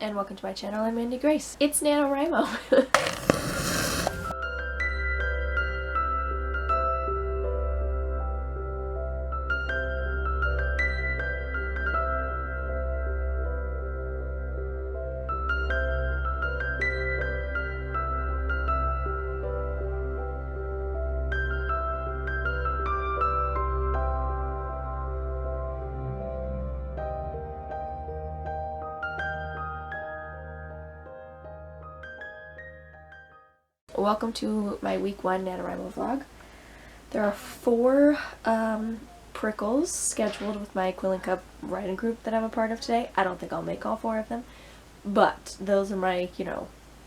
and welcome to my channel. I'm Mandy Grace. It's NaNoWriMo. Welcome to my week 1 NaNoWriMo vlog. There are 4 prickles scheduled with my Quill and Cup writing group that I'm a part of today. I don't think I'll make all 4 of them, but those are my,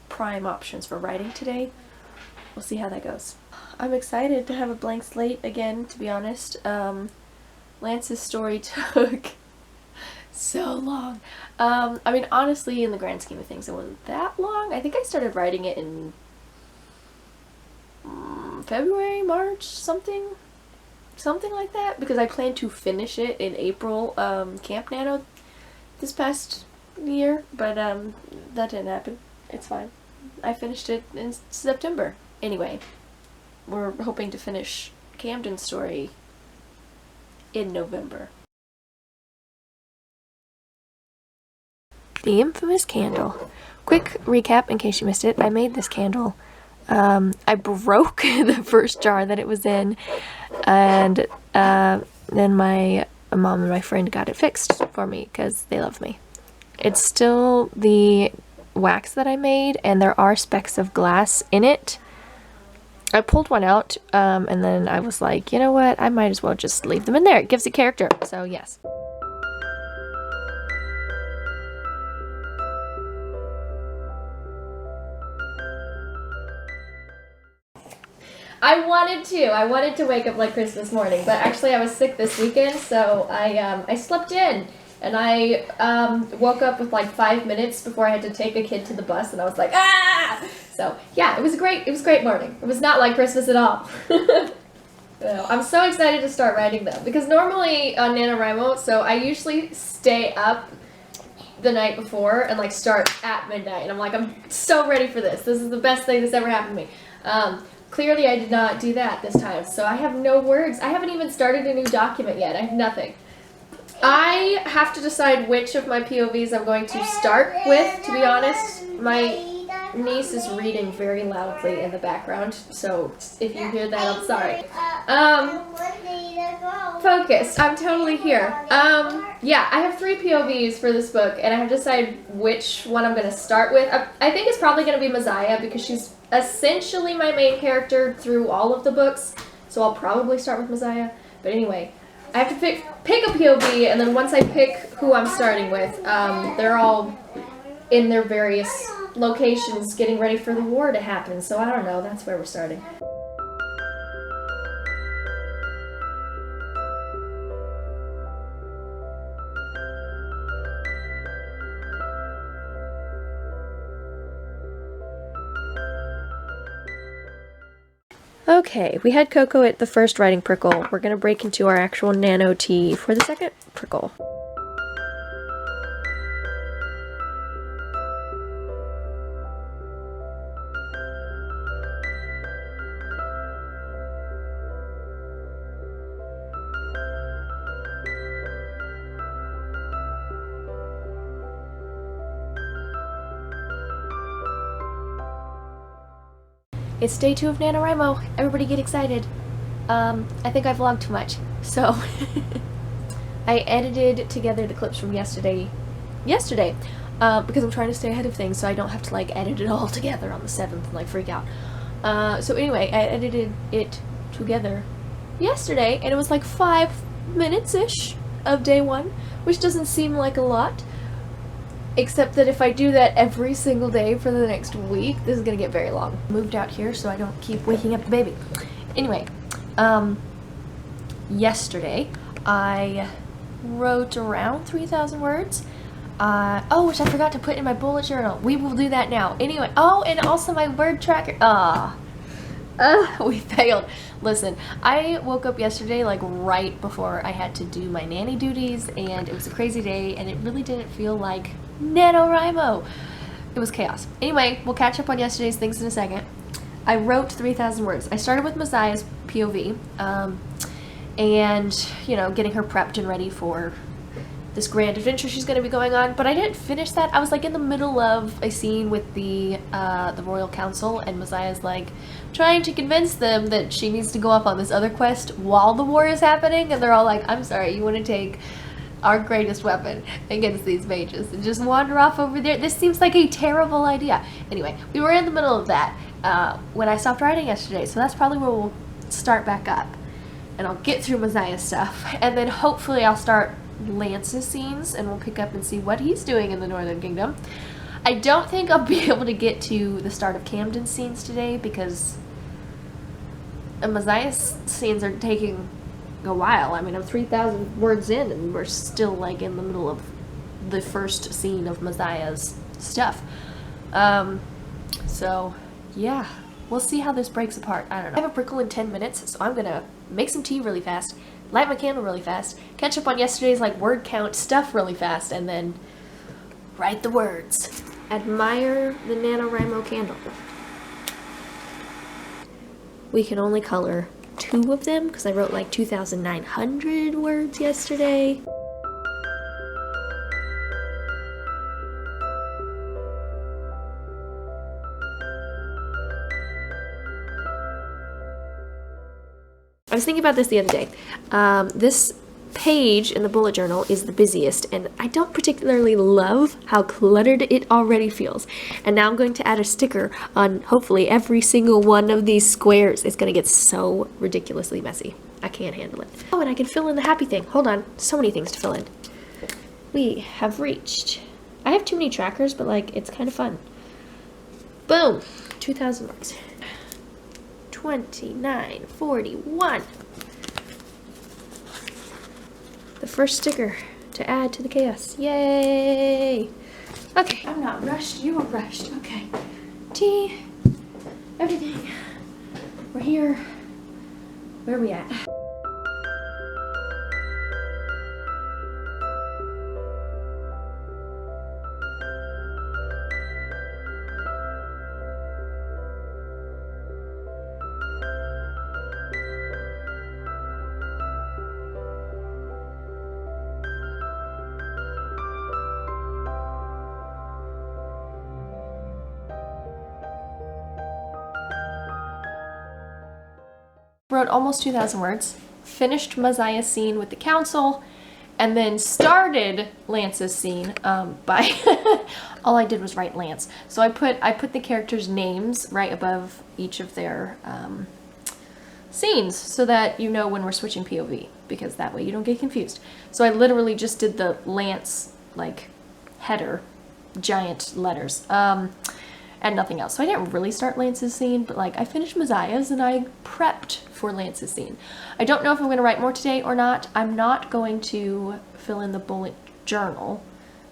prime options for writing today. We'll see how that goes. I'm excited to have a blank slate again, to be honest. Lance's story took so long. I mean, honestly, in the grand scheme of things, it wasn't that long. I think I started writing it in February, March, something like that, because I plan to finish it in April, Camp Nano this past year, but that didn't happen. It's fine. I finished it in September. Anyway, we're hoping to finish Camden's story in November. The infamous candle. Quick recap in case you missed it. I made this candle. I broke the first jar that it was in, and then my mom and my friend got it fixed for me because they love me. It's still the wax that I made, and there are specks of glass in it. I pulled one out, and then I was like, you know what, I might as well just leave them in there. It gives it character, so yes. I wanted to wake up like Christmas morning, but actually I was sick this weekend, so I slept in, and I woke up with like 5 minutes before I had to take a kid to the bus, and I was like, ah! So yeah, it was a great morning. It was not like Christmas at all. I'm so excited to start writing though, because normally on NaNoWriMo, so I usually stay up the night before and like start at midnight, and I'm like, I'm so ready for this. This is the best thing that's ever happened to me. Clearly I did not do that this time, so I have no words. I haven't even started a new document yet. I have nothing. I have to decide which of my POVs I'm going to start with, to be honest. My niece is reading very loudly in the background, so if you hear that, I'm sorry. Focused. I'm totally here. Yeah, I have 3 POVs for this book, and I have to decide which one I'm going to start with. I think it's probably going to be Messiah, because she's essentially my main character through all of the books, so I'll probably start with Messiah. But anyway, I have to pick a POV, and then once I pick who I'm starting with, they're all in their various locations getting ready for the war to happen, so I don't know, that's where we're starting. Okay, we had Coco at the first writing prickle. We're going to break into our actual nano tea for the second prickle. It's day 2 of NaNoWriMo. Everybody get excited. I think I vlogged too much, so I edited together the clips from yesterday, because I'm trying to stay ahead of things so I don't have to like edit it all together on the 7th and like freak out. So anyway, I edited it together yesterday, and it was like 5 minutes-ish of day 1, which doesn't seem like a lot. Except that if I do that every single day for the next week, this is gonna get very long. Moved out here so I don't keep waking up the baby. Anyway, yesterday I wrote around 3,000 words. Oh, which I forgot to put in my bullet journal. We will do that now. Anyway, oh, and also my word tracker. We failed. Listen, I woke up yesterday like right before I had to do my nanny duties, and it was a crazy day, and it really didn't feel like NaNoWriMo. It was chaos. Anyway, we'll catch up on yesterday's things in a second. I wrote 3,000 words. I started with Messiah's POV, and, you know, getting her prepped and ready for this grand adventure she's going to be going on, but I didn't finish that. I was like in the middle of a scene with the Royal Council, and Messiah's like trying to convince them that she needs to go up on this other quest while the war is happening, and they're all like, I'm sorry, you want to take our greatest weapon against these mages and just wander off over there? This seems like a terrible idea. Anyway, we were in the middle of that when I stopped writing yesterday, so that's probably where we'll start back up, and I'll get through Messiah's stuff, and then hopefully I'll start Lance's scenes, and we'll pick up and see what he's doing in the Northern Kingdom. I don't think I'll be able to get to the start of Camden's scenes today because Messiah's scenes are taking a while. I mean, I'm 3,000 words in, and we're still like in the middle of the first scene of Messiah's stuff. So yeah, we'll see how this breaks apart. I don't know. I have a prickle in 10 minutes, so I'm gonna make some tea really fast, light my candle really fast, catch up on yesterday's like word count stuff really fast, and then write the words. Admire the NaNoWriMo candle. We can only color 2 of them because I wrote like 2,900 words yesterday. I was thinking about this the other day. This page in the bullet journal is the busiest, and I don't particularly love how cluttered it already feels. And now I'm going to add a sticker on hopefully every single one of these squares. It's going to get so ridiculously messy. I can't handle it. Oh, and I can fill in the happy thing. Hold on. So many things to fill in. We have reached. I have too many trackers, but like it's kind of fun. Boom. 2,000 marks. 29, 41. The first sticker to add to the chaos. Yay! Okay, I'm not rushed. You are rushed. Okay. Tea. Everything. We're here. Where are we at? Wrote almost 2,000 words, finished Messiah's scene with the council, and then started Lance's scene by all I did was write Lance. So I put the characters' names right above each of their scenes so that you know when we're switching POV, because that way you don't get confused. So I literally just did the Lance like header, giant letters. And nothing else. So I didn't really start Lance's scene, but like I finished Messiah's and I prepped for Lance's scene. I don't know if I'm going to write more today or not. I'm not going to fill in the bullet journal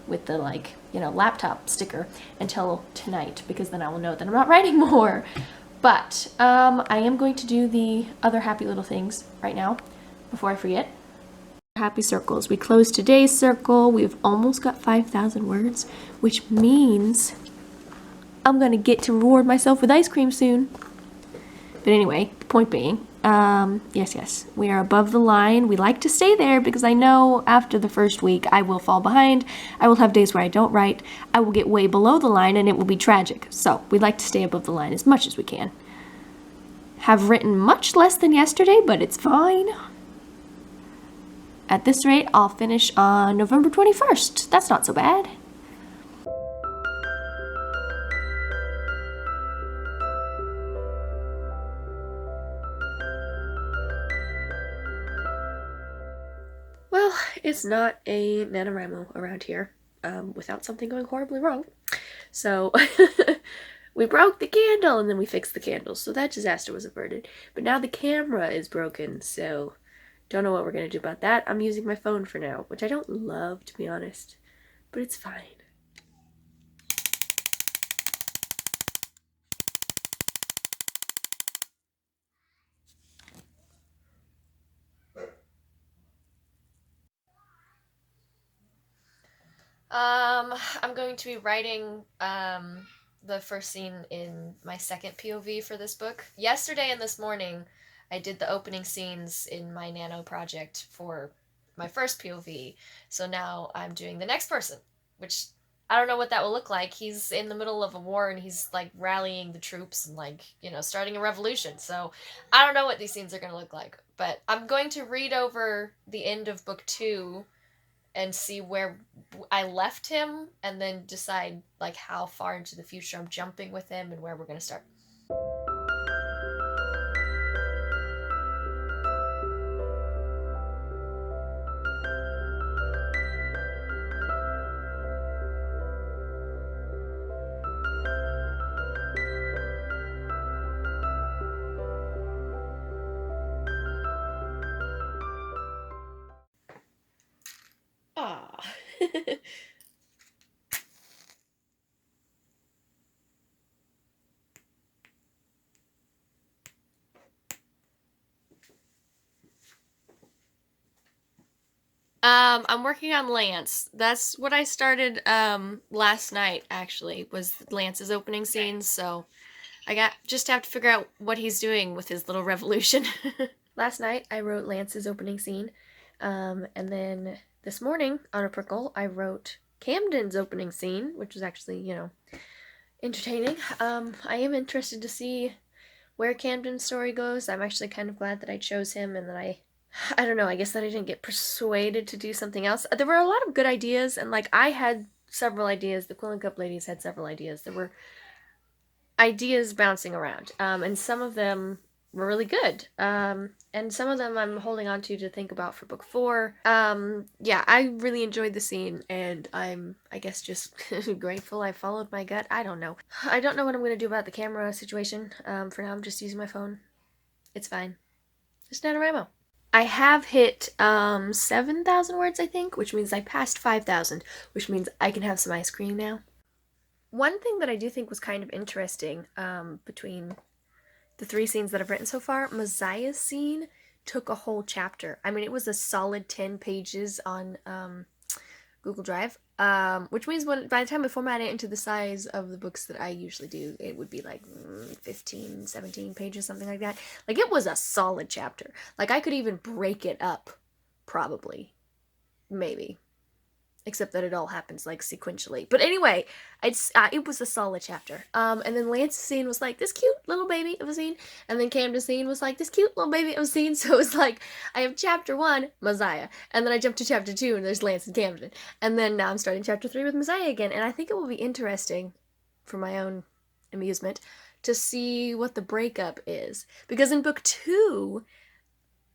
with the like, you know, laptop sticker until tonight, because then I will know that I'm not writing more. But I am going to do the other happy little things right now before I forget. Happy circles. We closed today's circle. We've almost got 5,000 words, which means I'm gonna get to reward myself with ice cream soon. But anyway, the point being, yes, we are above the line. We like to stay there because I know after the first week I will fall behind. I will have days where I don't write. I will get way below the line and it will be tragic. So we like to stay above the line as much as we can. Have written much less than yesterday, but it's fine. At this rate, I'll finish on November 21st. That's not so bad. Well, it's not a NaNoWriMo around here without something going horribly wrong. So we broke the candle and then we fixed the candle. So that disaster was averted. But now the camera is broken, so don't know what we're going to do about that. I'm using my phone for now, which I don't love, to be honest, but it's fine. I'm going to be writing the first scene in my second POV for this book. Yesterday and this morning, I did the opening scenes in my Nano project for my first POV. So now I'm doing the next person, which I don't know what that will look like. He's in the middle of a war and he's like rallying the troops and like, you know, starting a revolution. So I don't know what these scenes are going to look like. But I'm going to read over the end of book 2 and see where I left him and then decide like how far into the future I'm jumping with him and where we're going to start. Ah. I'm working on Lance. That's what I started last night actually, was Lance's opening scene, so I just have to figure out what he's doing with his little revolution. Last night I wrote Lance's opening scene, and then this morning on a prickle I wrote Camden's opening scene, which was actually, you know, entertaining. I am interested to see where Camden's story goes. I'm actually kind of glad that I chose him and that I don't know, I guess that I didn't get persuaded to do something else. There were a lot of good ideas, and like I had several ideas, the Quillen Cup ladies had several ideas. There were ideas bouncing around, and some of them were really good, and some of them I'm holding on to think about for book 4. Yeah, I really enjoyed the scene, and I'm, I guess, just grateful I followed my gut. I don't know what I'm going to do about the camera situation. For now I'm just using my phone. It's fine. It's NaNoWriMo. I have hit 7,000 words, I think, which means I passed 5,000, which means I can have some ice cream now. One thing that I do think was kind of interesting between the 3 scenes that I've written so far, Messiah's scene took a whole chapter. I mean, it was a solid 10 pages on Google Drive, which means by the time I format it into the size of the books that I usually do, it would be like 15, 17 pages, something like that. Like, it was a solid chapter. Like, I could even break it up, probably. Maybe. Except that it all happens, like, sequentially. But anyway, it was a solid chapter. And then Lance's scene was like this cute little baby of a scene. And then Camden's scene was like this cute little baby of a scene. So it was like, I have chapter 1, Messiah. And then I jump to chapter 2, and there's Lance and Camden. And then now I'm starting chapter 3 with Messiah again. And I think it will be interesting, for my own amusement, to see what the breakup is. Because in book 2,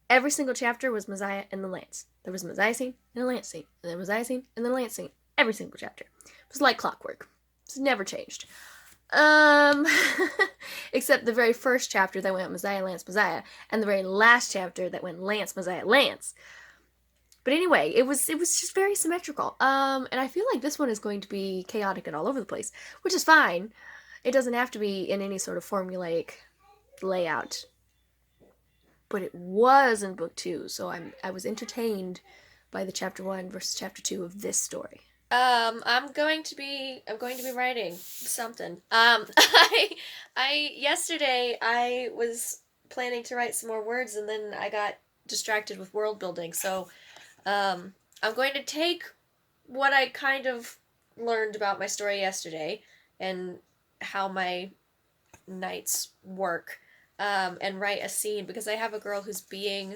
every single chapter was Messiah and then Lance. There was a Messiah scene and a Lance scene, and then a Messiah scene and then a Lance scene. Every single chapter. It was like clockwork. It's never changed. Except the very first chapter that went Messiah, Lance, Messiah, and the very last chapter that went Lance, Messiah, Lance. But anyway, it was just very symmetrical. And I feel like this one is going to be chaotic and all over the place, which is fine. It doesn't have to be in any sort of formulaic layout. But it was in book 2, so I was entertained by the chapter 1 versus chapter 2 of this story. I'm going to be writing something. Yesterday I was planning to write some more words, and then I got distracted with world building. So, I'm going to take what I kind of learned about my story yesterday and how my nights work. And write a scene, because I have a girl who's being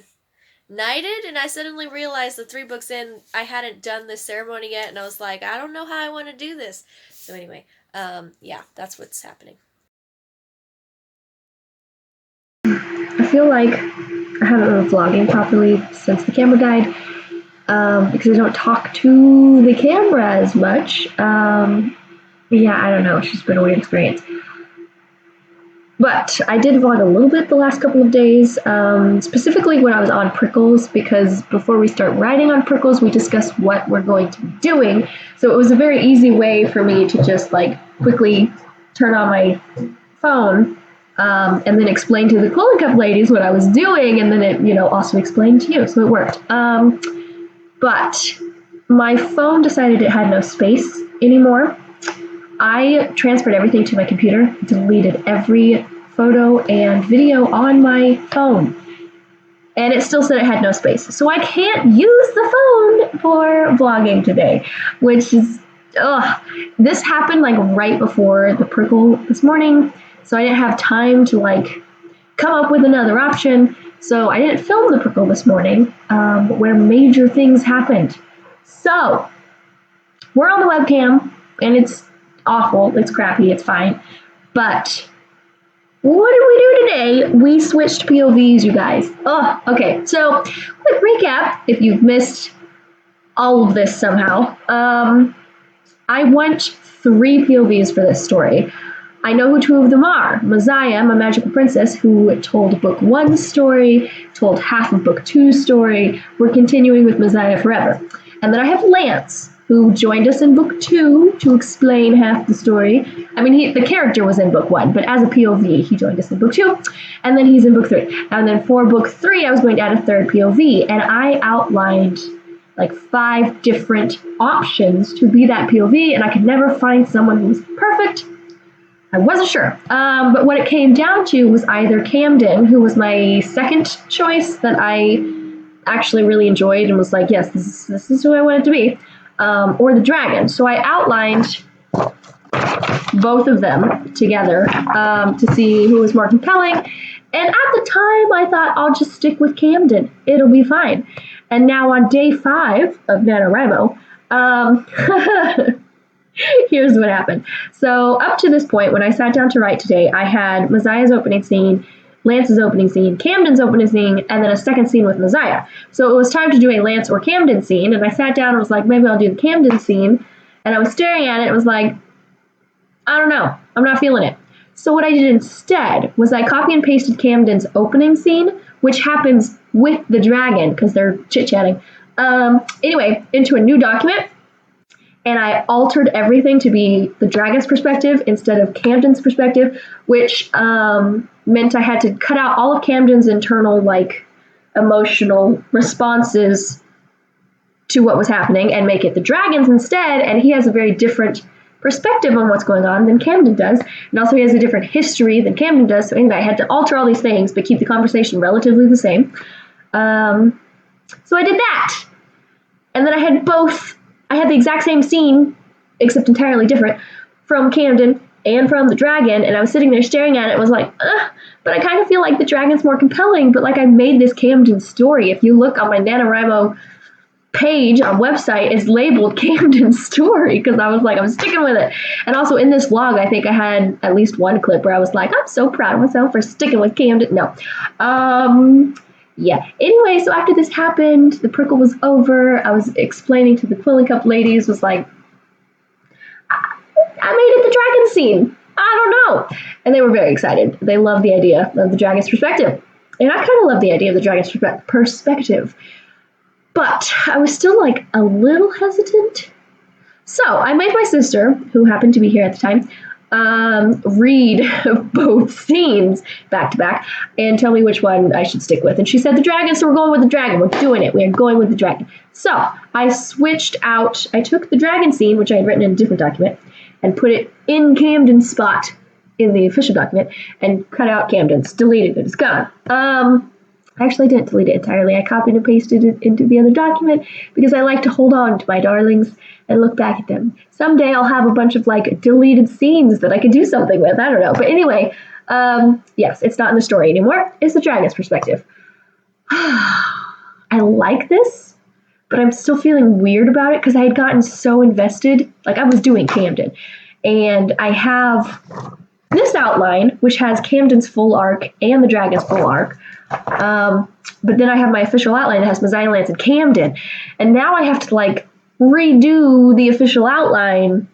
knighted, and I suddenly realized that 3 books in, I hadn't done this ceremony yet, and I was like, I don't know how I want to do this. So anyway, yeah, that's what's happening. I feel like I haven't been vlogging properly since the camera died, because I don't talk to the camera as much. Yeah, I don't know, it's just been a weird experience. But I did vlog a little bit the last couple of days, specifically when I was on Prickles, because before we start writing on Prickles, we discuss what we're going to be doing. So it was a very easy way for me to just like quickly turn on my phone and then explain to the Quillen Cup ladies what I was doing, and then it, you know, also explained to you, so it worked. But my phone decided it had no space, anymore. I transferred everything to my computer, deleted every photo and video on my phone. And it still said it had no space. So I can't use the phone for vlogging today, which is, ugh. This happened like right before the prickle this morning, so I didn't have time to like come up with another option. So I didn't film the prickle this morning, where major things happened. So we're on the webcam, and it's awful, it's crappy, it's fine. But what did we do today? We switched POVs, you guys. Oh, okay. So, quick recap if you've missed all of this somehow. I want 3 POVs for this story. I know who 2 of them are. Messiah, my magical princess, who told book 1's story, told half of book 2's story. We're continuing with Messiah forever. And then I have Lance, who joined us in book 2 to explain half the story. I mean, the character was in book 1, but as a POV, he joined us in book 2, and then he's in book 3. And then for book 3, I was going to add a 3rd POV, and I outlined like 5 different options to be that POV, and I could never find someone who was perfect. I wasn't sure. But what it came down to was either Camden, who was my second choice that I actually really enjoyed and was like, yes, this is who I want it to be, or the dragon. So I outlined both of them together to see who was more compelling. And at the time, I thought I'll just stick with Camden. It'll be fine. And now on day 5 of NaNoWriMo, here's what happened. So up to this point, when I sat down to write today, I had Messiah's opening scene, Lance's opening scene, Camden's opening scene, and then a second scene with Messiah. So it was time to do a Lance or Camden scene, and I sat down and was like, maybe I'll do the Camden scene. And I was staring at it and was like, I don't know, I'm not feeling it. So what I did instead was I copy and pasted Camden's opening scene, which happens with the dragon, because they're chit-chatting, anyway, into a new document. And I altered everything to be the dragon's perspective instead of Camden's perspective, which meant I had to cut out all of Camden's internal, like, emotional responses to what was happening and make it the dragon's instead. And he has a very different perspective on what's going on than Camden does. And also he has a different history than Camden does. So anyway, I had to alter all these things, but keep the conversation relatively the same. So I did that. And then I had the exact same scene, except entirely different, from Camden and from the dragon, and I was sitting there staring at it and was like, but I kind of feel like the dragon's more compelling, but like I made this Camden story. If you look on my NaNoWriMo page on website, it's labeled Camden's story, because I was like, I'm sticking with it. And also in this vlog, I think I had at least one clip where I was like, I'm so proud of myself for sticking with Camden. No. Yeah. Anyway, so after this happened, the prickle was over. I was explaining to the Quilling Cup ladies, was like, I made it the dragon scene. I don't know. And they were very excited. They loved the idea of the dragon's perspective. And I kind of love the idea of the dragon's perspective. But I was still like a little hesitant. So I made my sister, who happened to be here at the time, read both scenes back to back and tell me which one I should stick with. And she said the dragon, so we're going with the dragon. We're doing it. We're going with the dragon. So I switched out. I took the dragon scene, which I had written in a different document, and put it in Camden's spot in the official document, and cut out Camden's. Deleted it. It's gone. I actually didn't delete it entirely. I copied and pasted it into the other document because I like to hold on to my darlings and look back at them. Someday I'll have a bunch of like deleted scenes that I could do something with. I don't know. But anyway, yes, it's not in the story anymore. It's the dragon's perspective. I like this, but I'm still feeling weird about it because I had gotten so invested. Like I was doing Camden. And I have this outline, which has Camden's full arc and the dragon's full arc. But then I have my official outline that has Messiah, Lance, and Camden. And now I have to like redo the official outline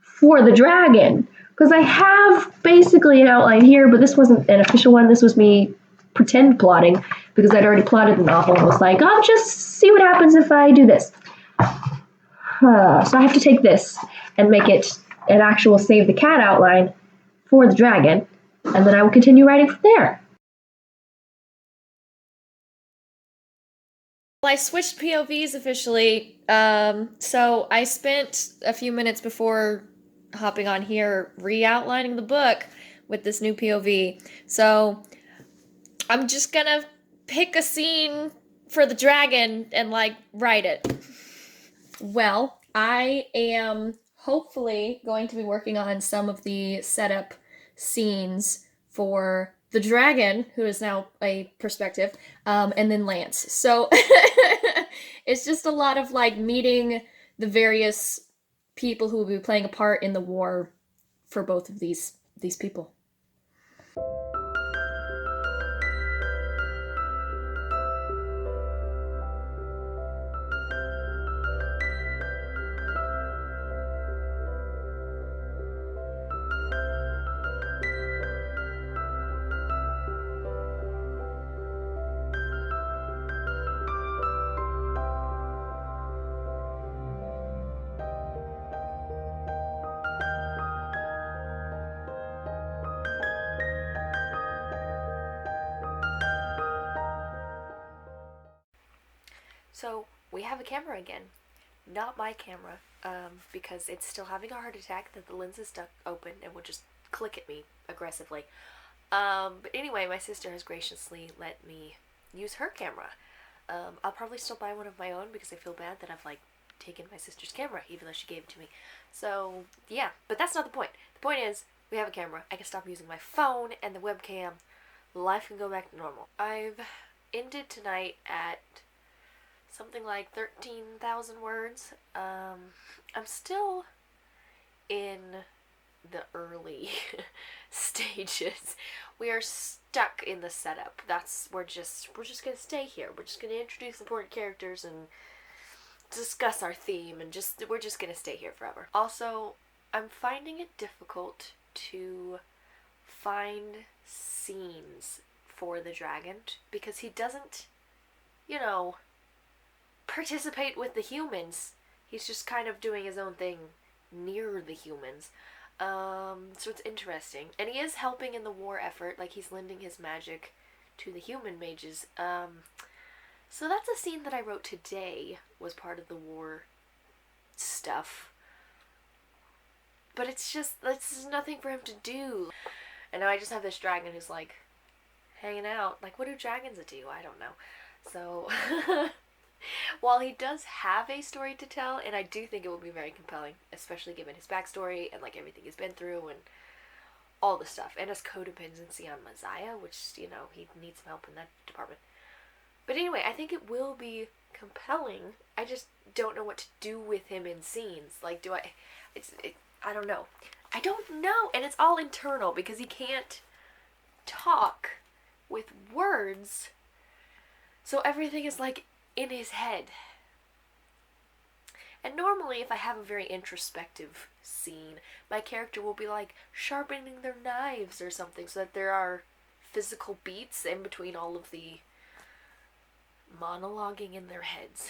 for the dragon. Because I have basically an outline here, but this wasn't an official one. This was me pretend plotting because I'd already plotted the novel and was like, I'll just see what happens if I do this. So I have to take this and make it an actual Save the Cat outline for the dragon. And then I will continue writing from there. Well, I switched POVs officially. So I spent a few minutes before hopping on here re-outlining the book with this new POV. So I'm just gonna pick a scene for the dragon and like write it. Well, I am hopefully going to be working on some of the setup scenes for the dragon, who is now a perspective, and then Lance. So it's just a lot of like meeting the various people who will be playing a part in the war for both of these people. So we have a camera again. Not my camera, because it's still having a heart attack that the lens is stuck open and will just click at me aggressively. But anyway, my sister has graciously let me use her camera. I'll probably still buy one of my own because I feel bad that I've like taken my sister's camera even though she gave it to me. So yeah, but that's not the point. The point is we have a camera. I can stop using my phone and the webcam. Life can go back to normal. I've ended tonight at something like 13,000 words. I'm still in the early stages. We are stuck in the setup. We're just gonna stay here. We're just gonna introduce important characters and discuss our theme, and we're just gonna stay here forever. Also, I'm finding it difficult to find scenes for the dragon because he doesn't, participate with the humans. He's just kind of doing his own thing near the humans. So it's interesting. And he is helping in the war effort, like he's lending his magic to the human mages. So that's a scene that I wrote today, was part of the war stuff. But it's nothing for him to do. And now I just have this dragon who's like hanging out. Like, what do dragons do? I don't know. So while he does have a story to tell, and I do think it will be very compelling, especially given his backstory and like everything he's been through and all the stuff, and his codependency on Messiah, which, he needs some help in that department. But anyway, I think it will be compelling. I just don't know what to do with him in scenes. Like, I don't know. I don't know, and it's all internal because he can't talk with words, so everything is like in his head. And normally if I have a very introspective scene, my character will be like sharpening their knives or something so that there are physical beats in between all of the monologuing in their heads.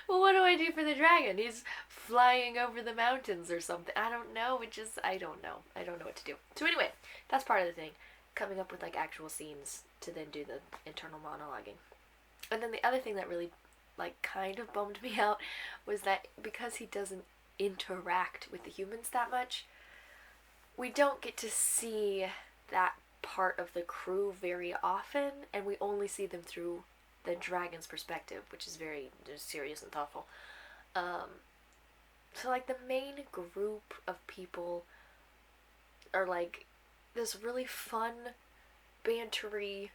Well, what do I do for the dragon? He's flying over the mountains or something. I don't know. I don't know. I don't know what to do. So anyway, that's part of the thing. Coming up with like actual scenes to then do the internal monologuing. And then the other thing that really like kind of bummed me out was that because he doesn't interact with the humans that much, we don't get to see that part of the crew very often, and we only see them through the dragon's perspective, which is very serious and thoughtful. So like the main group of people are like this really fun, bantery,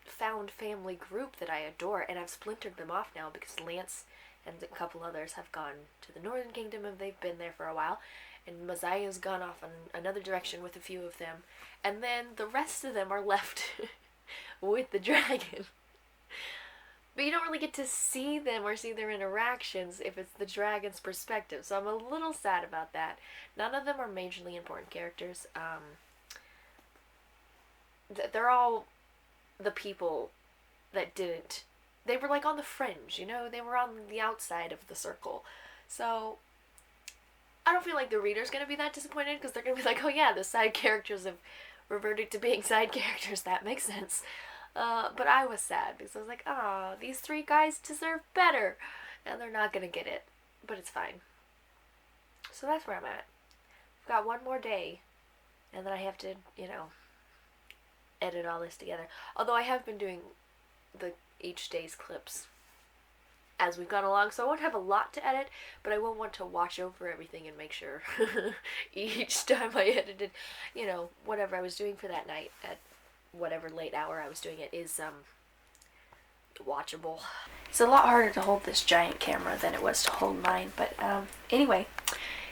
found family group that I adore, and I've splintered them off now because Lance and a couple others have gone to the Northern Kingdom and they've been there for a while, and Messiah's gone off in another direction with a few of them, and then the rest of them are left with the dragon. But you don't really get to see them or see their interactions if it's the dragon's perspective, so I'm a little sad about that. None of them are majorly important characters. They're all the people that didn't. They were like on the fringe, they were on the outside of the circle. So I don't feel like the reader's going to be that disappointed because they're going to be like, oh yeah, the side characters have reverted to being side characters. That makes sense. But I was sad because I was like, oh, these 3 guys deserve better. And they're not gonna get it. But it's fine. So that's where I'm at. I've got 1 more day. And then I have to, edit all this together. Although I have been doing each day's clips as we've gone along, so I won't have a lot to edit, but I will want to watch over everything and make sure each time I edited, whatever I was doing for that night at whatever late hour I was doing it is watchable. It's a lot harder to hold this giant camera than it was to hold mine, but anyway,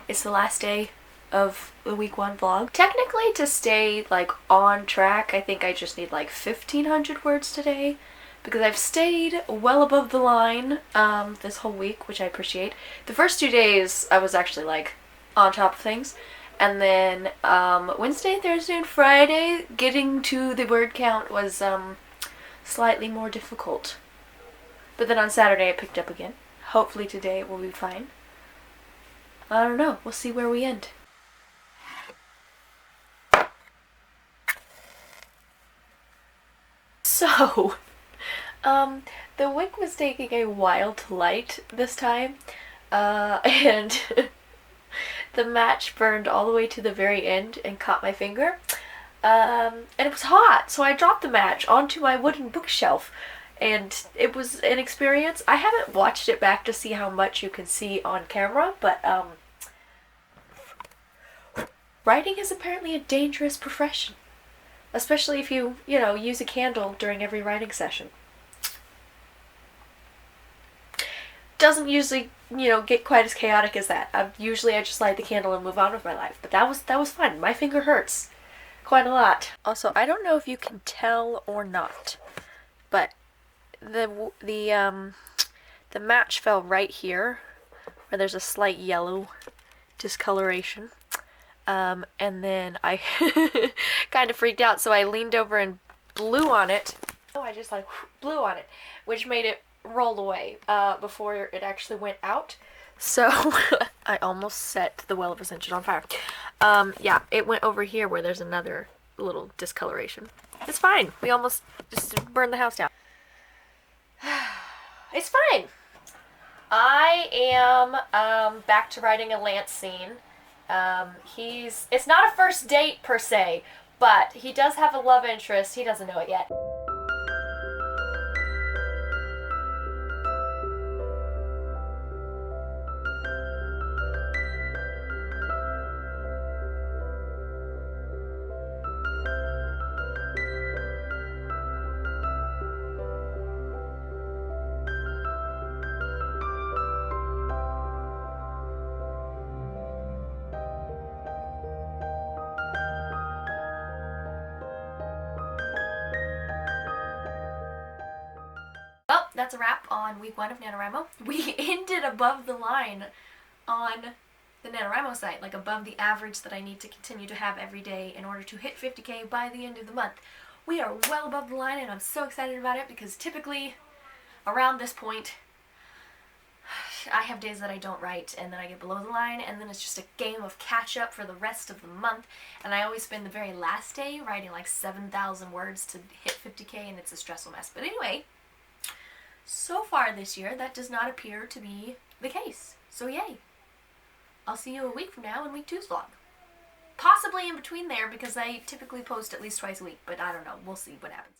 it's the last day of the week 1 vlog. Technically, to stay on track, I think I just need 1,500 words today, because I've stayed well above the line this whole week, which I appreciate. The first 2 days I was actually on top of things, and then Wednesday, Thursday, and Friday getting to the word count was slightly more difficult. But then on Saturday it picked up again. Hopefully today it will be fine. I don't know. We'll see where we end. So, the wick was taking a while to light this time, and the match burned all the way to the very end and caught my finger, and it was hot, so I dropped the match onto my wooden bookshelf, and it was an experience. I haven't watched it back to see how much you can see on camera, but, writing is apparently a dangerous profession. Especially if you, use a candle during every writing session. Doesn't usually, get quite as chaotic as that. Usually I just light the candle and move on with my life. But that was fun. My finger hurts quite a lot. Also, I don't know if you can tell or not, but the match fell right here, where there's a slight yellow discoloration. And then I kind of freaked out, so I leaned over and blew on it. Oh, I just blew on it, which made it roll away before it actually went out. So I almost set the well of ascension on fire. Yeah, it went over here where there's another little discoloration. It's fine. We almost just burned the house down. It's fine. I am back to writing a Lance scene. It's not a first date per se, but he does have a love interest. He doesn't know it yet. Well, that's a wrap on week 1 of NaNoWriMo. We ended above the line on the NaNoWriMo site, above the average that I need to continue to have every day in order to hit 50K by the end of the month. We are well above the line, and I'm so excited about it because typically around this point I have days that I don't write, and then I get below the line, and then it's just a game of catch up for the rest of the month, and I always spend the very last day writing 7,000 words to hit 50K, and it's a stressful mess. But anyway, so far this year, that does not appear to be the case. So yay. I'll see you a week from now in week 2's vlog. Possibly in between there, because I typically post at least twice a week, but I don't know. We'll see what happens.